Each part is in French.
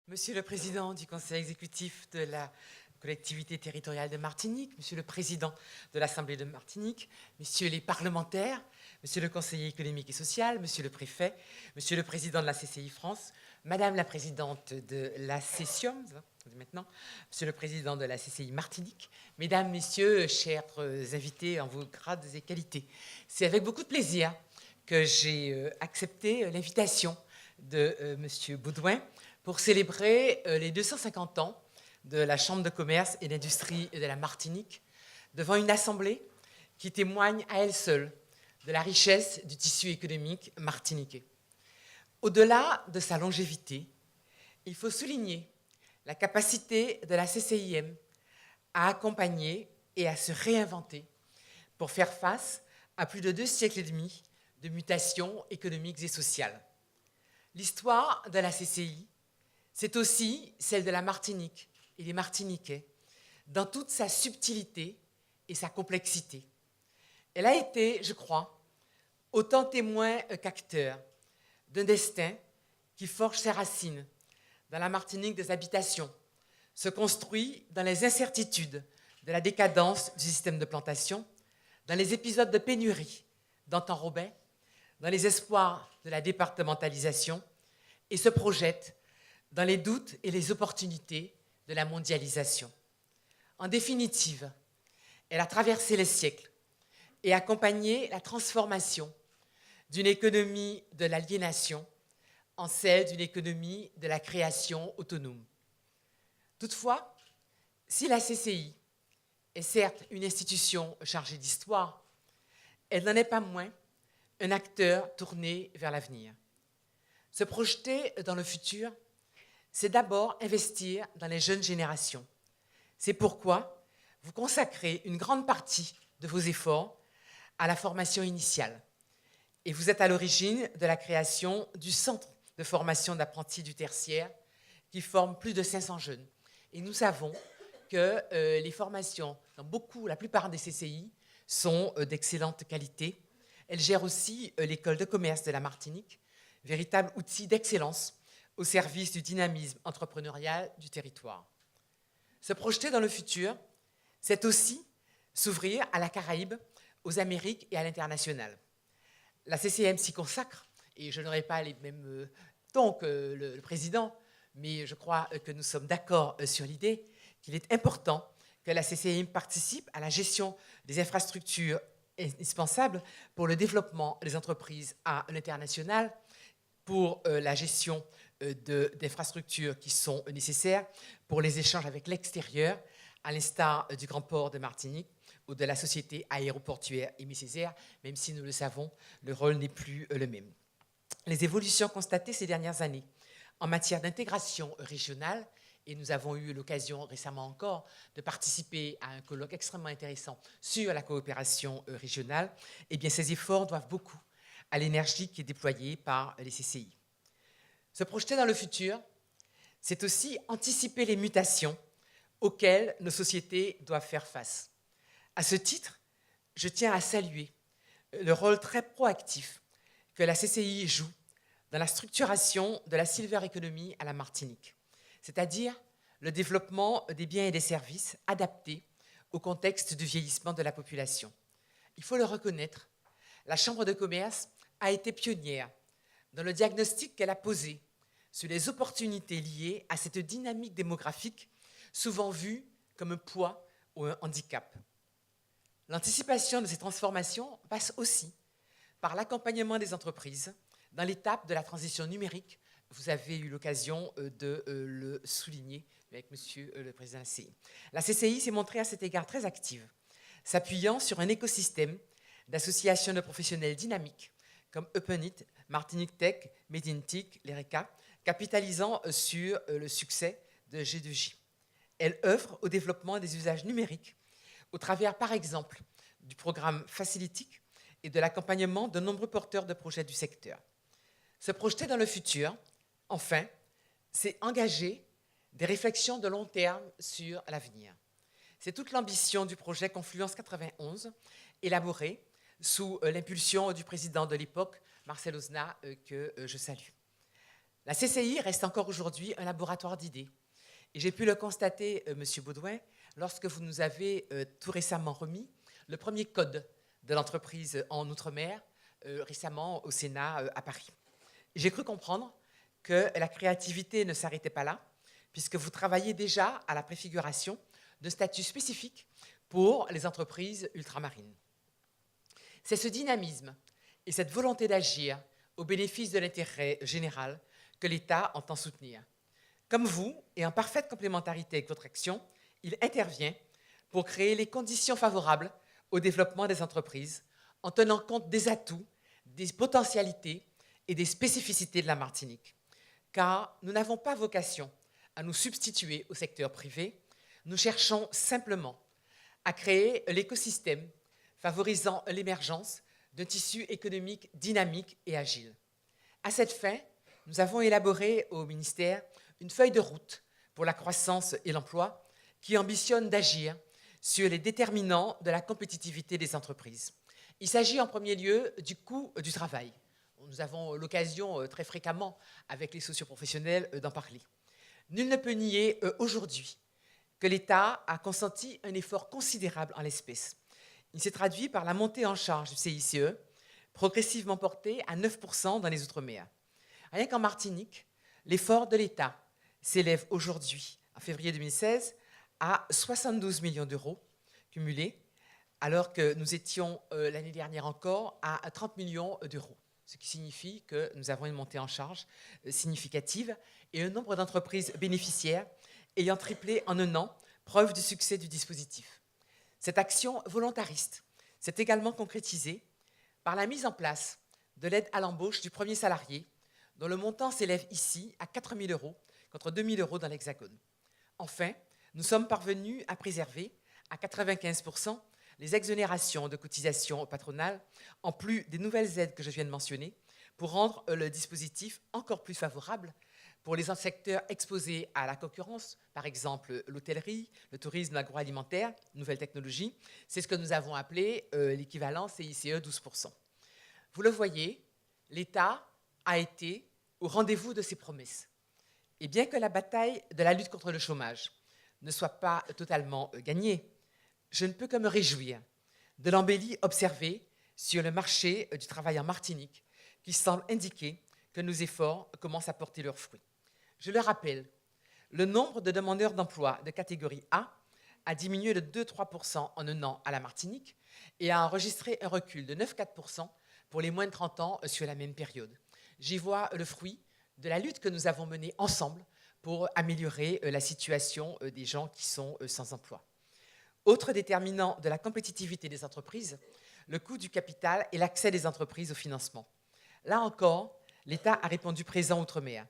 Monsieur le Président du Conseil exécutif de la collectivité territoriale de Martinique, Monsieur le Président de l'Assemblée de Martinique, Messieurs les parlementaires, Monsieur le Conseiller économique et social, Monsieur le Préfet, Monsieur le Président de la CCI France, Madame la Présidente de la Session, maintenant, Monsieur le Président de la CCI Martinique, Mesdames, Messieurs, chers invités en vos grades et qualités. C'est avec beaucoup de plaisir que j'ai accepté l'invitation de Monsieur Baudouin pour célébrer les 250 ans de la Chambre de commerce et d'industrie de la Martinique devant une assemblée qui témoigne à elle seule de la richesse du tissu économique martiniquais. Au-delà de sa longévité, il faut souligner la capacité de la CCIM à accompagner et à se réinventer pour faire face à plus de 2 siècles et demi de mutations économiques et sociales. L'histoire de la CCI, c'est aussi celle de la Martinique et des Martiniquais, dans toute sa subtilité et sa complexité. Elle a été, je crois, autant témoin qu'acteur d'un destin qui forge ses racines dans la Martinique des habitations, se construit dans les incertitudes de la décadence du système de plantation, dans les épisodes de pénurie d'Antan Robin, dans les espoirs de la départementalisation, et se projette dans les doutes et les opportunités de la mondialisation. En définitive, elle a traversé les siècles et accompagné la transformation d'une économie de l'aliénation en celle d'une économie de la création autonome. Toutefois, si la CCI est certes une institution chargée d'histoire, elle n'en est pas moins un acteur tourné vers l'avenir. Se projeter dans le futur, c'est d'abord investir dans les jeunes générations. C'est pourquoi vous consacrez une grande partie de vos efforts à la formation initiale. Et vous êtes à l'origine de la création du Centre de formation d'apprentis du tertiaire qui forme plus de 500 jeunes. Et nous savons que les formations, dans la plupart des CCI, sont d'excellente qualité. Elle gère aussi l'école de commerce de la Martinique, véritable outil d'excellence au service du dynamisme entrepreneurial du territoire. Se projeter dans le futur, c'est aussi s'ouvrir à la Caraïbe, aux Amériques et à l'international. La CCM s'y consacre, et je n'aurai pas les mêmes tons que le président, mais je crois que nous sommes d'accord sur l'idée qu'il est important que la CCM participe à la gestion des infrastructures indispensables pour le développement des entreprises à l'international, pour la gestion d'infrastructures qui sont nécessaires pour les échanges avec l'extérieur, à l'instar du Grand Port de Martinique ou de la Société aéroportuaire Aimé Césaire, même si nous le savons, le rôle n'est plus le même. Les évolutions constatées ces dernières années en matière d'intégration régionale, et nous avons eu l'occasion récemment encore de participer à un colloque extrêmement intéressant sur la coopération régionale, eh bien ces efforts doivent beaucoup à l'énergie qui est déployée par les CCI. Se projeter dans le futur, c'est aussi anticiper les mutations auxquelles nos sociétés doivent faire face. À ce titre, je tiens à saluer le rôle très proactif que la CCI joue dans la structuration de la silver economy à la Martinique, c'est-à-dire le développement des biens et des services adaptés au contexte du vieillissement de la population. Il faut le reconnaître, la Chambre de commerce a été pionnière dans le diagnostic qu'elle a posé sur les opportunités liées à cette dynamique démographique, souvent vue comme un poids ou un handicap. L'anticipation de ces transformations passe aussi par l'accompagnement des entreprises dans l'étape de la transition numérique. Vous avez eu l'occasion de le souligner avec Monsieur le Président de la CCI. La CCI s'est montrée à cet égard très active, s'appuyant sur un écosystème d'associations de professionnels dynamiques comme Openit, Martinique Tech, Medintic, l'ERECA, capitalisant sur le succès de G2J. Elle œuvre au développement des usages numériques au travers, par exemple, du programme Facilitic et de l'accompagnement de nombreux porteurs de projets du secteur. Se projeter dans le futur, enfin, c'est engager des réflexions de long terme sur l'avenir. C'est toute l'ambition du projet Confluence 91, élaboré sous l'impulsion du président de l'époque, Marcel Ozna, que je salue. La CCI reste encore aujourd'hui un laboratoire d'idées. Et j'ai pu le constater, Monsieur Baudouin, lorsque vous nous avez tout récemment remis le premier code de l'entreprise en Outre-mer, récemment au Sénat à Paris. J'ai cru comprendre que la créativité ne s'arrêtait pas là, puisque vous travaillez déjà à la préfiguration de statuts spécifiques pour les entreprises ultramarines. C'est ce dynamisme et cette volonté d'agir au bénéfice de l'intérêt général que l'État entend soutenir. Comme vous, et en parfaite complémentarité avec votre action, il intervient pour créer les conditions favorables au développement des entreprises en tenant compte des atouts, des potentialités et des spécificités de la Martinique. Car nous n'avons pas vocation à nous substituer au secteur privé, nous cherchons simplement à créer l'écosystème favorisant l'émergence d'un tissu économique dynamique et agile. À cette fin, nous avons élaboré au ministère une feuille de route pour la croissance et l'emploi qui ambitionne d'agir sur les déterminants de la compétitivité des entreprises. Il s'agit en premier lieu du coût du travail. Nous avons l'occasion très fréquemment avec les socioprofessionnels d'en parler. Nul ne peut nier aujourd'hui que l'État a consenti un effort considérable en l'espèce. Il s'est traduit par la montée en charge du CICE, progressivement porté à 9% dans les Outre-mer. Rien qu'en Martinique, l'effort de l'État s'élève aujourd'hui, en février 2016, à 72 millions d'euros cumulés, alors que nous étions l'année dernière encore à 30 millions d'euros, ce qui signifie que nous avons une montée en charge significative et un nombre d'entreprises bénéficiaires ayant triplé en un an, preuve du succès du dispositif. Cette action volontariste s'est également concrétisée par la mise en place de l'aide à l'embauche du premier salarié, dont le montant s'élève ici à 4 000 euros contre 2 000 euros dans l'Hexagone. Enfin, nous sommes parvenus à préserver à 95% les exonérations de cotisations patronales, en plus des nouvelles aides que je viens de mentionner, pour rendre le dispositif encore plus favorable pour les secteurs exposés à la concurrence, par exemple l'hôtellerie, le tourisme agroalimentaire, nouvelles technologies. C'est ce que nous avons appelé l'équivalent CICE 12%. Vous le voyez, l'État a été au rendez-vous de ses promesses. Et bien que la bataille de la lutte contre le chômage ne soit pas totalement gagnée, je ne peux que me réjouir de l'embellie observée sur le marché du travail en Martinique, qui semble indiquer que nos efforts commencent à porter leurs fruits. Je le rappelle, le nombre de demandeurs d'emploi de catégorie A diminué de 2-3% en un an à la Martinique et a enregistré un recul de 9,4% pour les moins de 30 ans sur la même période. J'y vois le fruit de la lutte que nous avons menée ensemble pour améliorer la situation des gens qui sont sans emploi. Autre déterminant de la compétitivité des entreprises, le coût du capital et l'accès des entreprises au financement. Là encore, l'État a répondu présent outre-mer.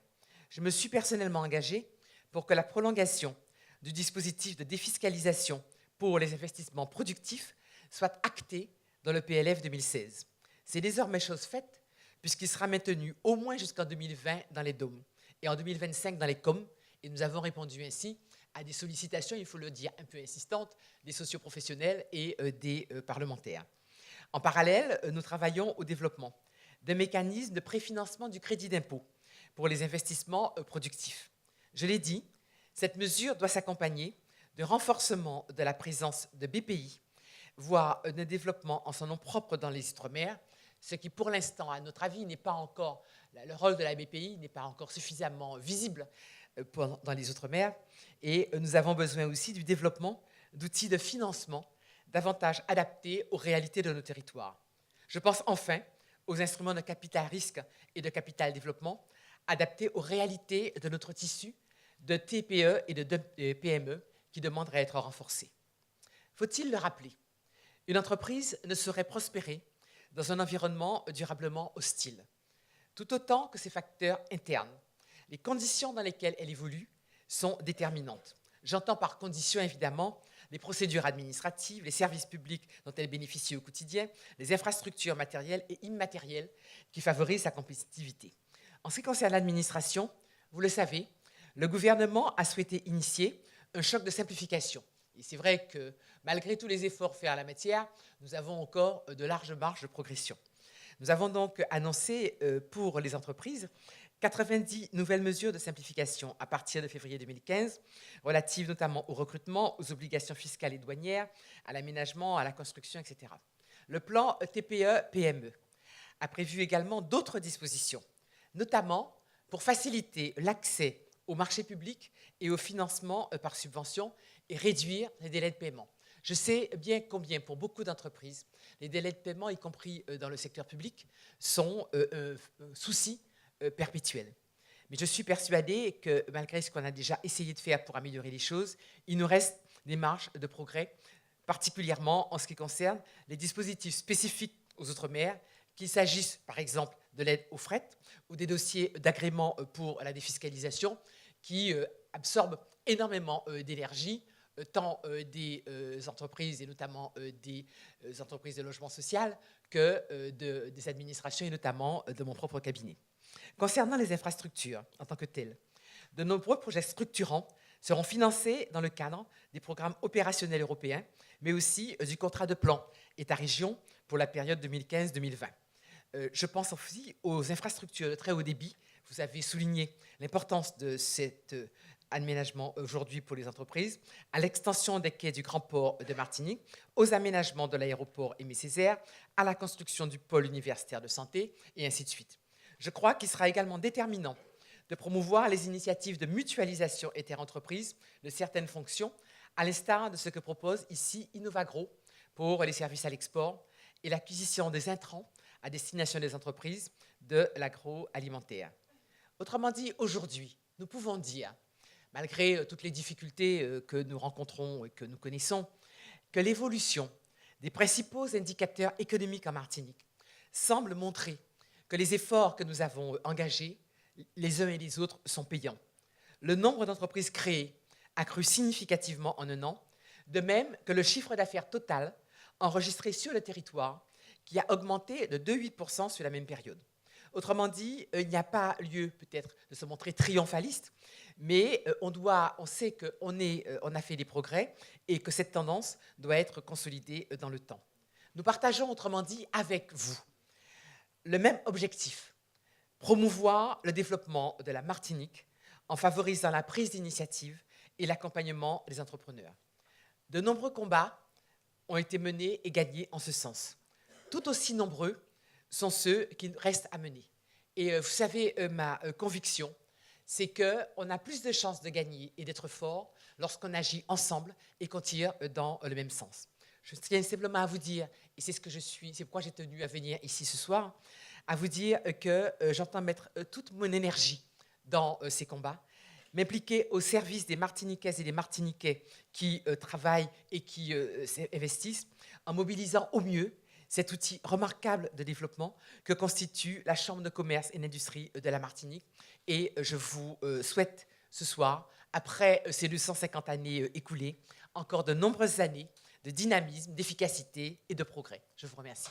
Je me suis personnellement engagé pour que la prolongation du dispositif de défiscalisation pour les investissements productifs soit actée dans le PLF 2016. C'est désormais chose faite, puisqu'il sera maintenu au moins jusqu'en 2020 dans les DOM et en 2025 dans les COM, et nous avons répondu ainsi à des sollicitations, il faut le dire, un peu insistantes, des socioprofessionnels et des parlementaires. En parallèle, nous travaillons au développement d'un mécanisme de préfinancement du crédit d'impôt pour les investissements productifs. Je l'ai dit, cette mesure doit s'accompagner de renforcement de la présence de BPI, voire d'un développement en son nom propre dans les Outre-mer, ce qui pour l'instant, à notre avis, n'est pas encore, le rôle de la BPI n'est pas encore suffisamment visible dans les Outre-mer. Et nous avons besoin aussi du développement d'outils de financement davantage adaptés aux réalités de nos territoires. Je pense enfin aux instruments de capital risque et de capital développement adaptés aux réalités de notre tissu de TPE et de PME qui demanderaient à être renforcés. Faut-il le rappeler, une entreprise ne saurait prospérer dans un environnement durablement hostile, tout autant que ses facteurs internes. Les conditions dans lesquelles elle évolue sont déterminantes. J'entends par conditions, évidemment, les procédures administratives, les services publics dont elle bénéficie au quotidien, les infrastructures matérielles et immatérielles qui favorisent sa compétitivité. En ce qui concerne l'administration, vous le savez, le gouvernement a souhaité initier un choc de simplification. Et c'est vrai que malgré tous les efforts faits en la matière, nous avons encore de larges marges de progression. Nous avons donc annoncé pour les entreprises 90 nouvelles mesures de simplification à partir de février 2015, relatives notamment au recrutement, aux obligations fiscales et douanières, à l'aménagement, à la construction, etc. Le plan TPE-PME a prévu également d'autres dispositions, notamment pour faciliter l'accès aux marchés publics et au financement par subvention et réduire les délais de paiement. Je sais bien combien, pour beaucoup d'entreprises, les délais de paiement, y compris dans le secteur public, sont un souci perpétuel. Mais je suis persuadée que, malgré ce qu'on a déjà essayé de faire pour améliorer les choses, il nous reste des marges de progrès, particulièrement en ce qui concerne les dispositifs spécifiques aux Outre-mer, qu'il s'agisse, par exemple, de l'aide aux fret ou des dossiers d'agrément pour la défiscalisation qui absorbent énormément d'énergie, tant des entreprises, et notamment des entreprises de logement social, que des administrations, et notamment de mon propre cabinet. Concernant les infrastructures en tant que telles, de nombreux projets structurants seront financés dans le cadre des programmes opérationnels européens, mais aussi du contrat de plan État-région pour la période 2015-2020. Je pense aussi aux infrastructures de très haut débit. Vous avez souligné l'importance de cet aménagement aujourd'hui pour les entreprises, à l'extension des quais du Grand Port de Martinique, aux aménagements de l'aéroport Aimé Césaire, à la construction du pôle universitaire de santé, et ainsi de suite. Je crois qu'il sera également déterminant de promouvoir les initiatives de mutualisation interentreprises de certaines fonctions, à l'instar de ce que propose ici Innovagro pour les services à l'export et l'acquisition des intrants à destination des entreprises de l'agroalimentaire. Autrement dit, aujourd'hui, nous pouvons dire, malgré toutes les difficultés que nous rencontrons et que nous connaissons, que l'évolution des principaux indicateurs économiques en Martinique semble montrer que les efforts que nous avons engagés, les uns et les autres, sont payants. Le nombre d'entreprises créées a cru significativement en un an, de même que le chiffre d'affaires total enregistré sur le territoire, qui a augmenté de 2,8% sur la même période. Autrement dit, il n'y a pas lieu peut-être de se montrer triomphaliste, mais on sait qu'on a fait des progrès et que cette tendance doit être consolidée dans le temps. Nous partageons, autrement dit, avec vous, le même objectif, promouvoir le développement de la Martinique en favorisant la prise d'initiative et l'accompagnement des entrepreneurs. De nombreux combats ont été menés et gagnés en ce sens. Tout aussi nombreux sont ceux qui restent à mener. Et vous savez, ma conviction, c'est qu'on a plus de chances de gagner et d'être fort lorsqu'on agit ensemble et qu'on tire dans le même sens. Je tiens simplement à vous dire, et c'est ce que je suis, c'est pourquoi j'ai tenu à venir ici ce soir, à vous dire que j'entends mettre toute mon énergie dans ces combats, m'impliquer au service des Martiniquaises et des Martiniquais qui travaillent et qui investissent, en mobilisant au mieux cet outil remarquable de développement que constitue la Chambre de commerce et d'industrie de la Martinique. Et je vous souhaite ce soir, après ces 250 années écoulées, encore de nombreuses années de dynamisme, d'efficacité et de progrès. Je vous remercie.